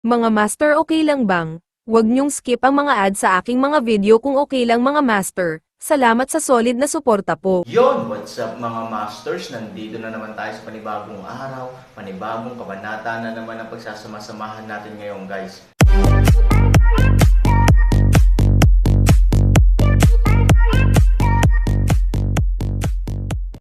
Mga master, okay lang bang? Huwag niyong skip ang mga ads sa aking mga video kung okay lang mga master. Salamat sa solid na suporta po. Yon, what's up mga masters? Nandito na naman tayo sa panibagong araw, panibagong kabanata na naman ang pagsasama-samahan natin ngayon guys.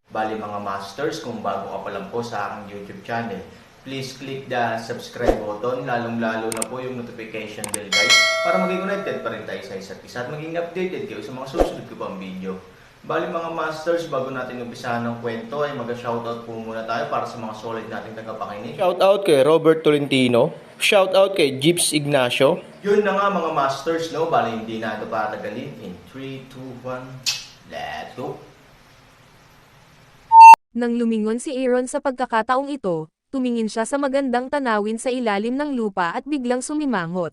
Bali mga masters, kung bago ka pa lang po sa aking YouTube channel, please click the subscribe button, lalong-lalo na po yung notification bell guys, para maging connected pa rin tayo sa isa't isa at maging updated kayo sa mga susunod ko pang video. Bali mga masters, bago natin umpisahan ng kwento ay mag-shoutout po muna tayo para sa mga solid nating tagapakinig. Shoutout kay Robert Tolentino. Shoutout kay Jeeps Ignacio. Yun na nga mga masters, no? Bali hindi na ito patagalin. In 3, 2, 1, let's go! Nang lumingon si Aaron sa pagkakataong ito, tumingin siya sa magandang tanawin sa ilalim ng lupa at biglang sumimangot.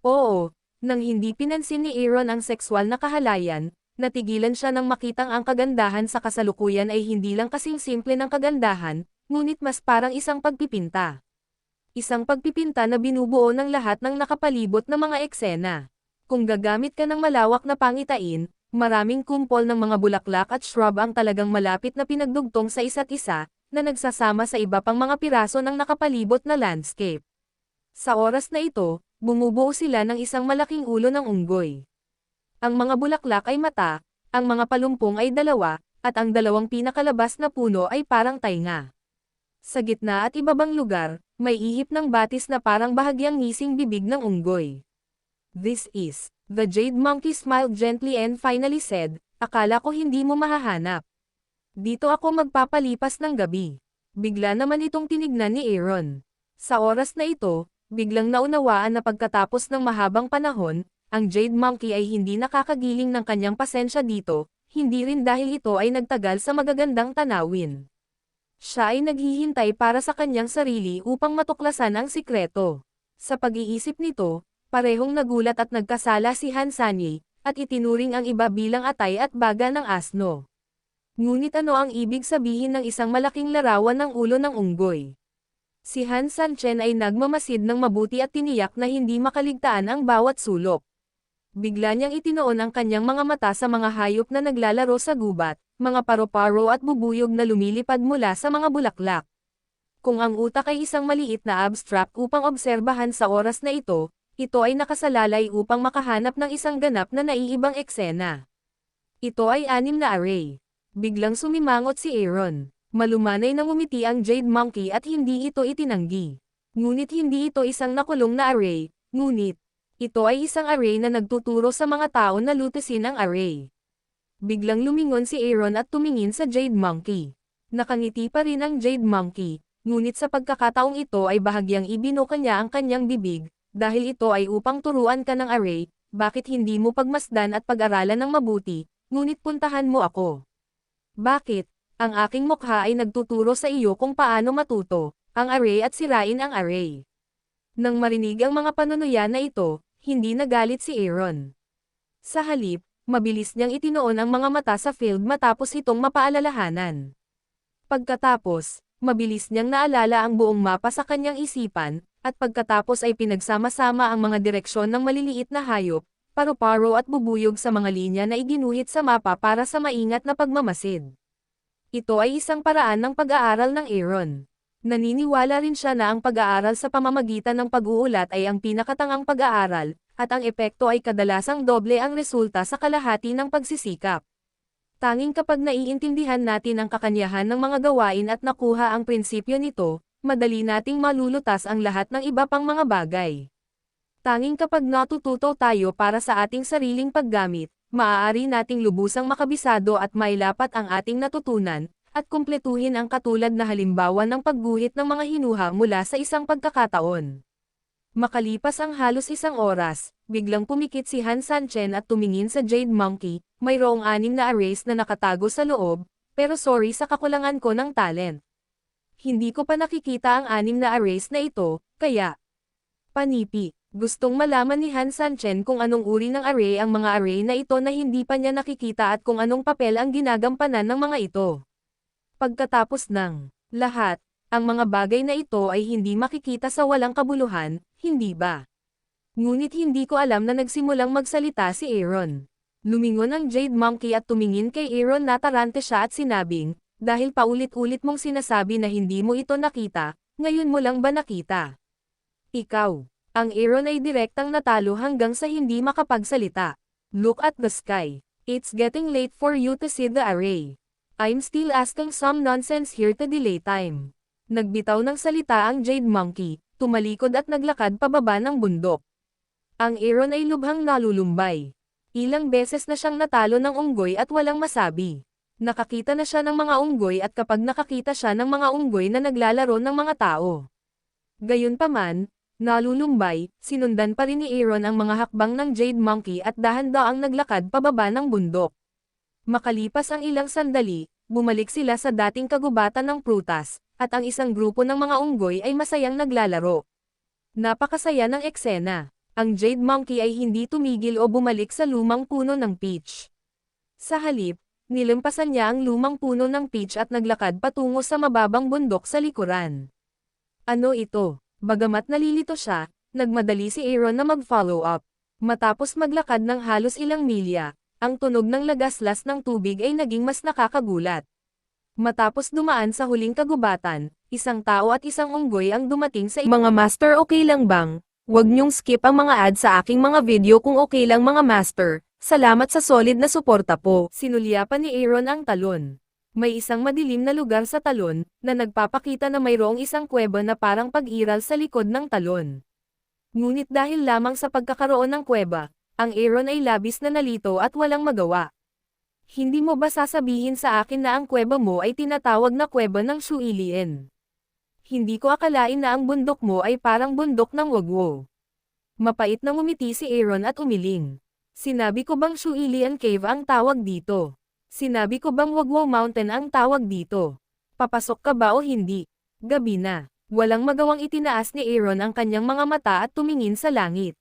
Oo, nang hindi pinansin ni Aaron ang sexual na kahalayan, natigilan siya nang makitang ang kagandahan sa kasalukuyan ay hindi lang kasing simple ng kagandahan, ngunit mas parang isang pagpipinta. Isang pagpipinta na binubuo ng lahat ng nakapalibot na mga eksena. Kung gagamit ka ng malawak na pangitain, maraming kumpol ng mga bulaklak at shrub ang talagang malapit na pinagdugtong sa isa't isa, na nagsasama sa iba pang mga piraso ng nakapalibot na landscape. Sa oras na ito, bumubuo sila ng isang malaking ulo ng unggoy. Ang mga bulaklak ay mata, ang mga palumpong ay dalawa, at ang dalawang pinakalabas na puno ay parang tainga. Sa gitna at ibabang lugar, may ihip ng batis na parang bahagyang ngising bibig ng unggoy. This is, the Jade Monkey smiled gently and finally said, akala ko hindi mo mahahanap. Dito ako magpapalipas ng gabi. Bigla naman itong tinignan ni Aaron. Sa oras na ito, biglang naunawaan na pagkatapos ng mahabang panahon, ang Jade Monkey ay hindi nakakagiling ng kanyang pasensya dito, hindi rin dahil ito ay nagtagal sa magagandang tanawin. Siya ay naghihintay para sa kanyang sarili upang matuklasan ang sikreto. Sa pag-iisip nito, parehong nagulat at nagkasala si Hansani, at itinuring ang iba bilang atay at baga ng asno. Ngunit ano ang ibig sabihin ng isang malaking larawan ng ulo ng unggoy? Si Han Sanchen ay nagmamasid ng mabuti at tiniyak na hindi makaligtaan ang bawat sulok. Bigla niyang itinoon ang kanyang mga mata sa mga hayop na naglalaro sa gubat, mga paro-paro at bubuyog na lumilipad mula sa mga bulaklak. Kung ang utak ay isang maliit na abstract upang obserbahan sa oras na ito ay nakasalalay upang makahanap ng isang ganap na naiibang eksena. Ito ay 6 na array. Biglang sumimangot si Aaron. Malumanay na ngumiti ang Jade Monkey at hindi ito itinanggi. Ngunit hindi ito isang nakulong na array, ngunit ito ay isang array na nagtuturo sa mga tao na lutusin ang array. Biglang lumingon si Aaron at tumingin sa Jade Monkey. Nakangiti pa rin ang Jade Monkey, ngunit sa pagkakataong ito ay bahagyang ibinuka niya ang kanyang bibig, dahil ito ay upang turuan ka ng array, bakit hindi mo pagmasdan at pag-aralan ng mabuti, ngunit puntahan mo ako. Bakit? Ang aking mukha ay nagtuturo sa iyo kung paano matuto ang array at sirain ang array. Nang marinig ang mga panunuya na ito, hindi nagalit si Aaron. Sa halip, mabilis niyang itinoon ang mga mata sa field matapos itong mapaalalahanan. Pagkatapos, mabilis niyang naalala ang buong mapa sa kanyang isipan, at pagkatapos ay pinagsama-sama ang mga direksyon ng maliliit na hayop, paro-paro at bubuyog sa mga linya na iginuhit sa mapa para sa maingat na pagmamasid. Ito ay isang paraan ng pag-aaral ng Aaron. Naniniwala rin siya na ang pag-aaral sa pamamagitan ng pag-uulat ay ang pinakatangang pag-aaral, at ang epekto ay kadalasang doble ang resulta sa kalahati ng pagsisikap. Tanging kapag naiintindihan natin ang kakanyahan ng mga gawain at nakuha ang prinsipyo nito, madali nating malulutas ang lahat ng iba pang mga bagay. Tanging kapag natututo tayo para sa ating sariling paggamit, maaari nating lubusang makabisado at mailapat ang ating natutunan, at kumpletuhin ang katulad na halimbawa ng pagguhit ng mga hinuha mula sa isang pagkakataon. Makalipas ang halos 1 oras, biglang pumikit si Han Sanchen at tumingin sa Jade Monkey, mayroong 6 na arrays na nakatago sa loob, pero sorry sa kakulangan ko ng talent. Hindi ko pa nakikita ang 6 na arrays na ito, kaya panipi. Gustong malaman ni Han Sanchen kung anong uri ng array ang mga array na ito na hindi pa niya nakikita at kung anong papel ang ginagampanan ng mga ito. Pagkatapos ng lahat, Ang mga bagay na ito ay hindi makikita sa walang kabuluhan, hindi ba? Ngunit hindi ko alam na nagsimulang magsalita si Aaron. Lumingon ang Jade Monkey at tumingin kay Aaron na tarante siya at sinabing, dahil paulit-ulit mong sinasabi na hindi mo ito nakita, ngayon mo lang ba nakita? Ikaw. Ang Aaron ay direktang natalo hanggang sa hindi makapagsalita. Look at the sky. It's getting late for you to see the array. I'm still asking some nonsense here to delay time. Nagbitaw ng salita ang Jade Monkey, tumalikod at naglakad pababa ng bundok. Ang Aaron ay lubhang nalulumbay. Ilang beses na siyang natalo ng unggoy at walang masabi. Nakakita na siya ng mga unggoy at kapag nakakita siya ng mga unggoy na naglalaro ng mga tao. Gayunpaman, nalulumbay, sinundan pa rin ni Aaron ang mga hakbang ng Jade Monkey at dahan-daang naglakad pababa ng bundok. Makalipas ang ilang sandali, bumalik sila sa dating kagubatan ng prutas, at ang isang grupo ng mga unggoy ay masayang naglalaro. Napakasaya ng eksena. Ang Jade Monkey ay hindi tumigil o bumalik sa lumang puno ng peach. Sa halip, nilampasan niya ang lumang puno ng peach at naglakad patungo sa mababang bundok sa likuran. Ano ito? Bagamat nalilito siya, nagmadali si Aaron na mag-follow up. Matapos maglakad ng halos ilang milya, ang tunog ng lagaslas ng tubig ay naging mas nakakagulat. Matapos dumaan sa huling kagubatan, isang tao at isang unggoy ang dumating sa mga master. Okay lang bang? Huwag niyong skip ang mga ad sa aking mga video kung okay lang mga master. Salamat sa solid na suporta po. Sinulyapan ni Aaron ang talon. May isang madilim na lugar sa talon, na nagpapakita na mayroong isang kuweba na parang pag-iral sa likod ng talon. Ngunit dahil lamang sa pagkakaroon ng kuweba, ang Aaron ay labis na nalito at walang magawa. Hindi mo ba sasabihin sa akin na ang kuweba mo ay tinatawag na kuweba ng Shuilien? Hindi ko akalain na ang bundok mo ay parang bundok ng wagwo. Mapait na ngumiti si Aaron at umiling. Sinabi ko bang Shuilien Cave ang tawag dito? Sinabi ko bang Wagwo Mountain ang tawag dito? Papasok ka ba o hindi? Gabi na. Walang magawang itinaas ni Aaron ang kanyang mga mata at tumingin sa langit.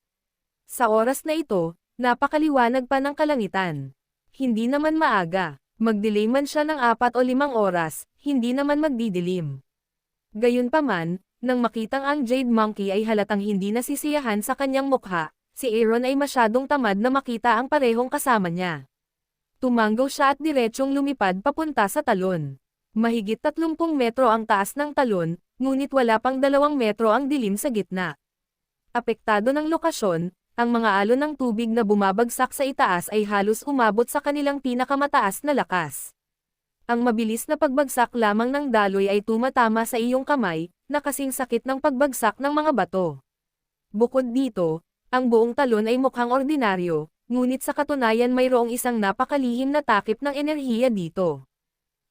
Sa oras na ito, napakaliwanag pa ng kalangitan. Hindi naman maaga. Mag-delay man siya ng 4 o 5 oras, hindi naman magdidilim. Gayunpaman, nang makitang ang Jade Monkey ay halatang hindi nasisiyahan sa kanyang mukha, si Aaron ay masyadong tamad na makita ang parehong kasama niya. Tumanggaw siya at diretsyong lumipad papunta sa talon. Mahigit 30 metro ang taas ng talon, ngunit wala pang 2 metro ang dilim sa gitna. Apektado ng lokasyon, ang mga alon ng tubig na bumabagsak sa itaas ay halos umabot sa kanilang pinakamataas na lakas. Ang mabilis na pagbagsak lamang ng daloy ay tumatama sa iyong kamay, na kasing sakit ng pagbagsak ng mga bato. Bukod dito, ang buong talon ay mukhang ordinaryo, ngunit sa katunayan mayroong isang napakalihim na takip ng enerhiya dito.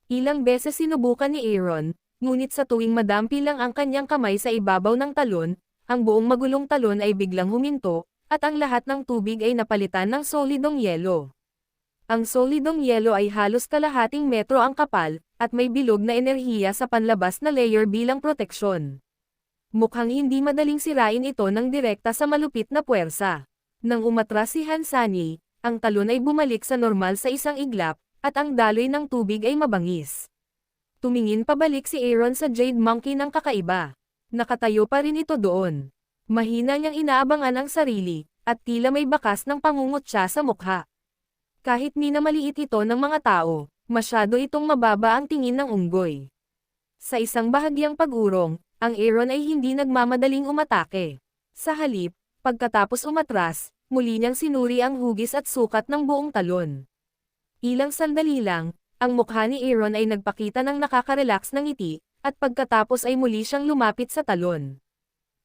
Ilang beses sinubukan ni Aaron, ngunit sa tuwing madampi lang ang kanyang kamay sa ibabaw ng talon, ang buong magulong talon ay biglang huminto, at ang lahat ng tubig ay napalitan ng solidong yelo. Ang solidong yelo ay halos kalahating metro ang kapal, at may bilog na enerhiya sa panlabas na layer bilang proteksyon. Mukhang hindi madaling sirain ito ng direkta sa malupit na puwersa. Nang umatras si Hansani, ang talon ay bumalik sa normal sa isang iglap, at ang daloy ng tubig ay mabangis. Tumingin pabalik si Aaron sa Jade Monkey ng kakaiba. Nakatayo pa rin ito doon. Mahina niyang inaabangan ang sarili, at tila may bakas ng pangungot siya sa mukha. Kahit minamaliit ito ng mga tao, masyado itong mababa ang tingin ng unggoy. Sa isang bahagyang pag-urong, ang Aaron ay hindi nagmamadaling umatake. Sa halip, pagkatapos umatras, muli niyang sinuri ang hugis at sukat ng buong talon. Ilang sandali lang, ang mukha ni Aaron ay nagpakita ng nakaka-relax ng ngiti, at pagkatapos ay muli siyang lumapit sa talon.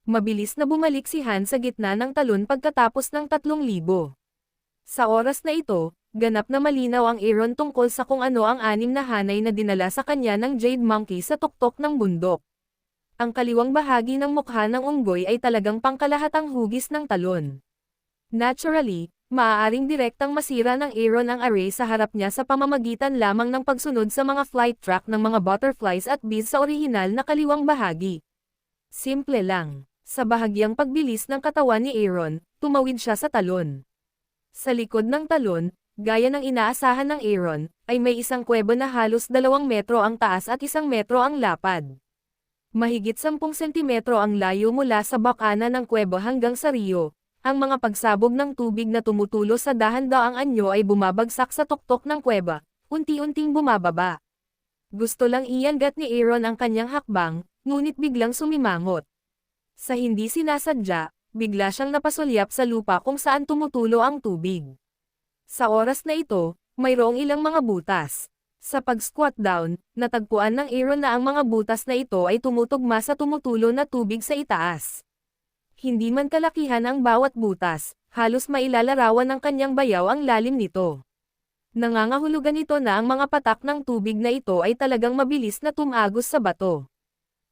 Mabilis na bumalik si Han sa gitna ng talon pagkatapos ng 3,000. Sa oras na ito, ganap na malinaw ang Aaron tungkol sa kung ano ang 6 na hanay na dinala sa kanya ng Jade Monkey sa tuktok ng bundok. Ang kaliwang bahagi ng mukha ng unggoy ay talagang pangkalahatang hugis ng talon. Naturally, maaaring direktang masira ng Aaron ang array sa harap niya sa pamamagitan lamang ng pagsunod sa mga flight track ng mga butterflies at bees sa orihinal na kaliwang bahagi. Simple lang. Sa bahagyang pagbilis ng katawan ni Aaron, tumawid siya sa talon. Sa likod ng talon, gaya ng inaasahan ng Aaron, ay may isang kuweba na halos 2 metro ang taas at 1 metro ang lapad. Mahigit 10 sentimetro ang layo mula sa bakana ng kuweba hanggang sa rio. Ang mga pagsabog ng tubig na tumutulo sa dahan-daang anyo ay bumabagsak sa tuktok ng kuweba, unti-unting bumababa. Gusto lang iyangat ni Aaron ang kanyang hakbang, ngunit biglang sumimangot. Sa hindi sinasadya, bigla siyang napasulyap sa lupa kung saan tumutulo ang tubig. Sa oras na ito, mayroong ilang mga butas. Sa pag-squat down, natagpuan ng Aaron na ang mga butas na ito ay tumutugma sa tumutulo na tubig sa itaas. Hindi man kalakihan ang bawat butas, halos mailalarawan ng kanyang bayaw ang lalim nito. Nangangahulugan ito na ang mga patak ng tubig na ito ay talagang mabilis na tumagos sa bato.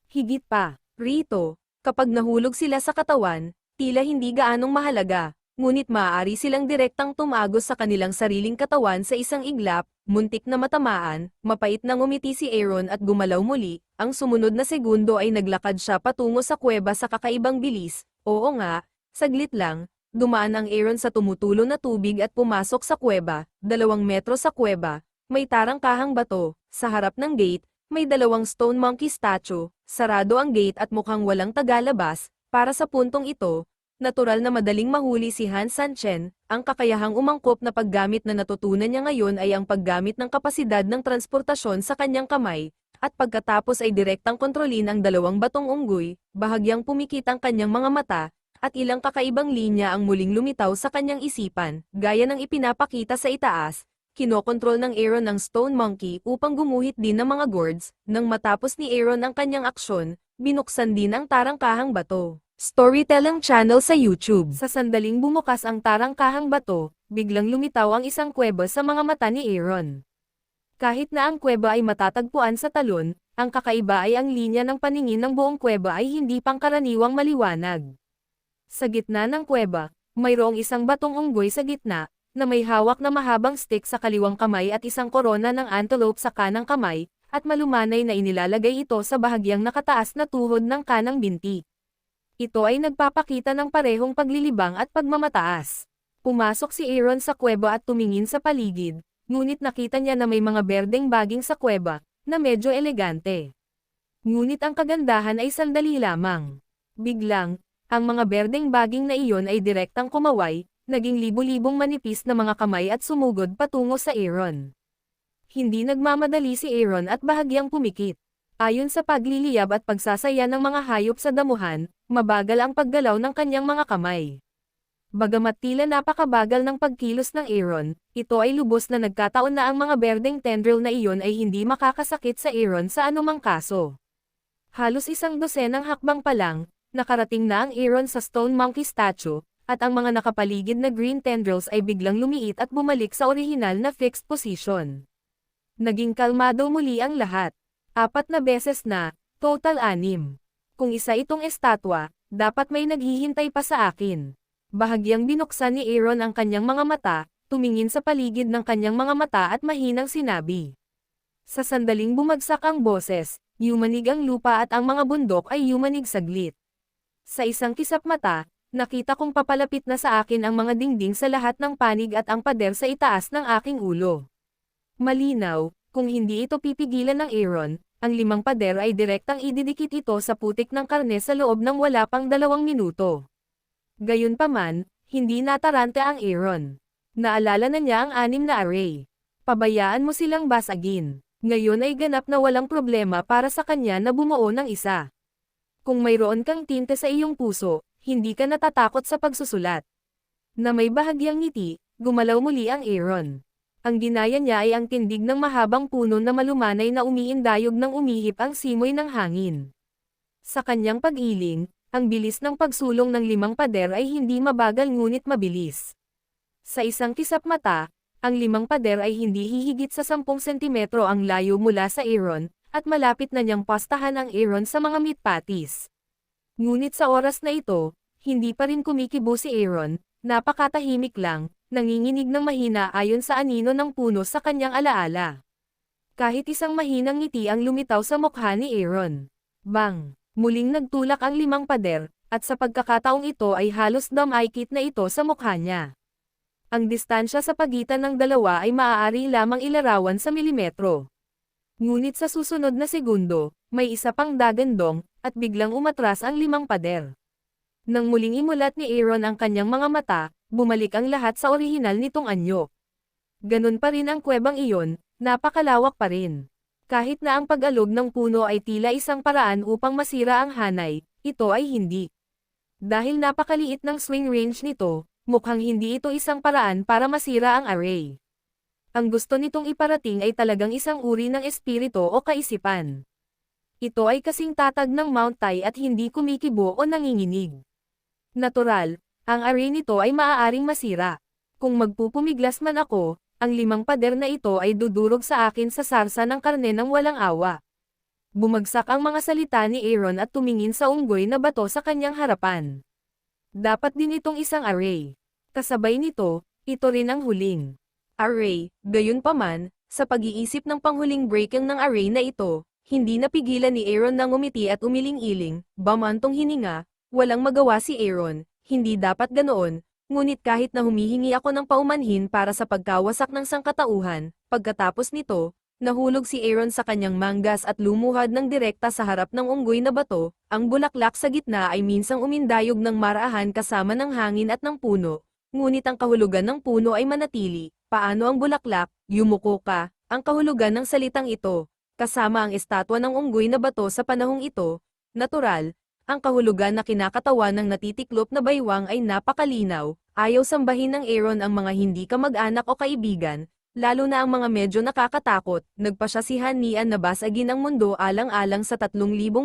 Higit pa, rito, kapag nahulog sila sa katawan, tila hindi gaanong mahalaga, ngunit maaari silang direktang tumagos sa kanilang sariling katawan sa isang iglap, muntik na matamaan, mapait na ngumiti si Aaron at gumalaw muli, ang sumunod na segundo ay naglakad siya patungo sa kuweba sa kakaibang bilis. Oo nga, saglit lang, dumaan ang Aaron sa tumutulo na tubig at pumasok sa kuweba, 2 metro sa kuweba, may tarangkahang bato, sa harap ng gate, may 2 stone monkey statue, sarado ang gate at mukhang walang tagalabas, para sa puntong ito, natural na madaling mahuli si Han Sanchen, ang kakayahang umangkop na paggamit na natutunan niya ngayon ay ang paggamit ng kapasidad ng transportasyon sa kanyang kamay, at pagkatapos ay direktang kontrolin ang 2 batong unggoy, bahagyang pumikit ang kanyang mga mata, at ilang kakaibang linya ang muling lumitaw sa kanyang isipan, gaya ng ipinapakita sa itaas, kinokontrol ng Aaron ang Stone Monkey upang gumuhit din ng mga gourds, nang matapos ni Aaron ang kanyang aksyon, binuksan din ang tarangkahang bato. Storytelling channel sa YouTube. Sa sandaling bumukas ang tarangkahang bato, biglang lumitaw ang isang kuweba sa mga mata ni Aaron. Kahit na ang kuweba ay matatagpuan sa talon, ang kakaiba ay ang linya ng paningin ng buong kuweba ay hindi pangkaraniwang maliwanag. Sa gitna ng kuweba, mayroong isang batong unggoy sa gitna, na may hawak na mahabang stick sa kaliwang kamay at isang korona ng antelope sa kanang kamay, at malumanay na inilalagay ito sa bahagyang nakataas na tuhod ng kanang binti. Ito ay nagpapakita ng parehong paglilibang at pagmamataas. Pumasok si Aaron sa kuweba at tumingin sa paligid, ngunit nakita niya na may mga berdeng baging sa kuweba, na medyo elegante. Ngunit ang kagandahan ay sandali lamang. Biglang, ang mga berdeng baging na iyon ay direktang kumaway, naging libu-libong manipis na mga kamay at sumugod patungo sa Aaron. Hindi nagmamadali si Aaron at bahagyang pumikit. Ayon sa pagliliyab at pagsasaya ng mga hayop sa damuhan, mabagal ang paggalaw ng kanyang mga kamay. Bagamat tila napakabagal ng pagkilos ng Aaron, ito ay lubos na nagkataon na ang mga berdeng tendril na iyon ay hindi makakasakit sa Aaron sa anumang kaso. Halos 12 hakbang pa lang, nakarating na ang Aaron sa Stone Monkey statue, at ang mga nakapaligid na green tendrils ay biglang lumiit at bumalik sa orihinal na fixed position. Naging kalmado muli ang lahat. 4 na beses na, total 6. Kung isa itong estatwa, dapat may naghihintay pa sa akin. Bahagyang binuksan ni Aaron ang kanyang mga mata, tumingin sa paligid ng kanyang mga mata at mahinang sinabi. Sa sandaling bumagsak ang boses, yumanig ang lupa at ang mga bundok ay yumanig saglit. Sa isang kisap mata, nakita kong papalapit na sa akin ang mga dingding sa lahat ng panig at ang pader sa itaas ng aking ulo. Malinaw, kung hindi ito pipigilan ng Aaron, ang 5 pader ay direktang ididikit ito sa putik ng karne sa loob ng wala pang 2 minuto. Gayunpaman, hindi nataranta ang Aaron. Naalala na niya ang 6 na array. Pabayaan mo silang basagin. Ngayon ay ganap na walang problema para sa kanya na bumuo ng isa. Kung mayroon kang tinte sa iyong puso, hindi ka natatakot sa pagsusulat. Na may bahagyang ngiti, gumalaw muli ang Aaron. Ang ginaya niya ay ang tindig ng mahabang puno na malumanay na umiindayog ng umihip ang simoy ng hangin. Sa kanyang pag-iling, ang bilis ng pagsulong ng 5 pader ay hindi mabagal ngunit mabilis. Sa isang kisap mata, ang 5 pader ay hindi hihigit sa 10 sentimetro ang layo mula sa Aaron, at malapit na niyang pastahan ang Aaron sa mga meat patties. Ngunit sa oras na ito, hindi pa rin kumikibo si Aaron, napakatahimik lang, nanginginig ng mahina ayon sa anino ng puno sa kanyang alaala. Kahit isang mahinang ngiti ang lumitaw sa mukha ni Aaron. Bang! Muling nagtulak ang 5 pader, at sa pagkakataong ito ay halos damaykit na ito sa mukha niya. Ang distansya sa pagitan ng dalawa ay maaari lamang ilarawan sa milimetro. Ngunit sa susunod na segundo, may isa pang dagandong, at biglang umatras ang 5 pader. Nang muling imulat ni Aaron ang kanyang mga mata, bumalik ang lahat sa orihinal nitong anyo. Ganun pa rin ang kuwebang iyon, napakalawak pa rin. Kahit na ang pag-alog ng puno ay tila isang paraan upang masira ang hanay, ito ay hindi. Dahil napakaliit ng swing range nito, mukhang hindi ito isang paraan para masira ang array. Ang gusto nitong iparating ay talagang isang uri ng espiritu o kaisipan. Ito ay kasing tatag ng Mount Tai at hindi kumikibo o nanginginig. Natural, ang array nito ay maaaring masira. Kung magpupumiglas man ako, ang 5 pader na ito ay dudurog sa akin sa sarsa ng karne ng walang awa. Bumagsak ang mga salita ni Aaron at tumingin sa unggoy na bato sa kanyang harapan. Dapat din itong isang array. Kasabay nito, ito rin ang huling array. Gayunpaman, sa pag-iisip ng panghuling breaking ng array na ito, hindi napigilan ni Aaron na ngumiti at umiling-iling, bamantong hininga. Walang magawa si Aaron, hindi dapat ganoon, ngunit kahit na humihingi ako ng paumanhin para sa pagkawasak ng sangkatauhan, pagkatapos nito, nahulog si Aaron sa kanyang manggas at lumuhad ng direkta sa harap ng unggoy na bato, ang bulaklak sa gitna ay minsang umindayog ng marahan kasama ng hangin at ng puno, ngunit ang kahulugan ng puno ay manatili. Paano ang bulaklak? Yumuko ka, ang kahulugan ng salitang ito, kasama ang estatwa ng unggoy na bato sa panahong ito, natural. Ang kahulugan na kinakatawan ng natitiklop na baywang ay napakalinaw, ayaw sambahin ng Aaron ang mga hindi kamag-anak o kaibigan, lalo na ang mga medyo nakakatakot, nagpasya si Hanian na basagin ang mundo alang-alang sa 3,000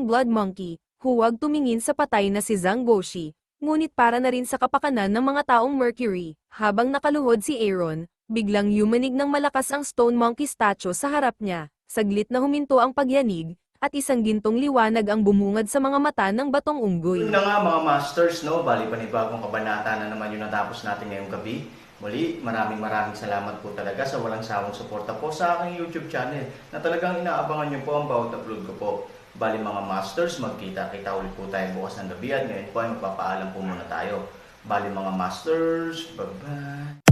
blood monkey, huwag tumingin sa patay na si Zhang Boshi, ngunit para na rin sa kapakanan ng mga taong Mercury, habang nakaluhod si Aaron, biglang yumanig ng malakas ang stone monkey statue sa harap niya, saglit na huminto ang pagyanig, at isang gintong liwanag ang bumungad sa mga mata ng batong unggoy. Yun na nga mga masters, no? Bali panibagong kabanata na naman yung natapos natin ngayong gabi. Muli, maraming salamat po talaga sa walang sawang suporta po sa aking YouTube channel na talagang inaabangan nyo po ang bawat upload ko po. Bali mga masters, magkita-kita ulit po tayo bukas ng gabi at ngayon po ay magpapaalam po muna tayo. Bali mga masters, bye-bye!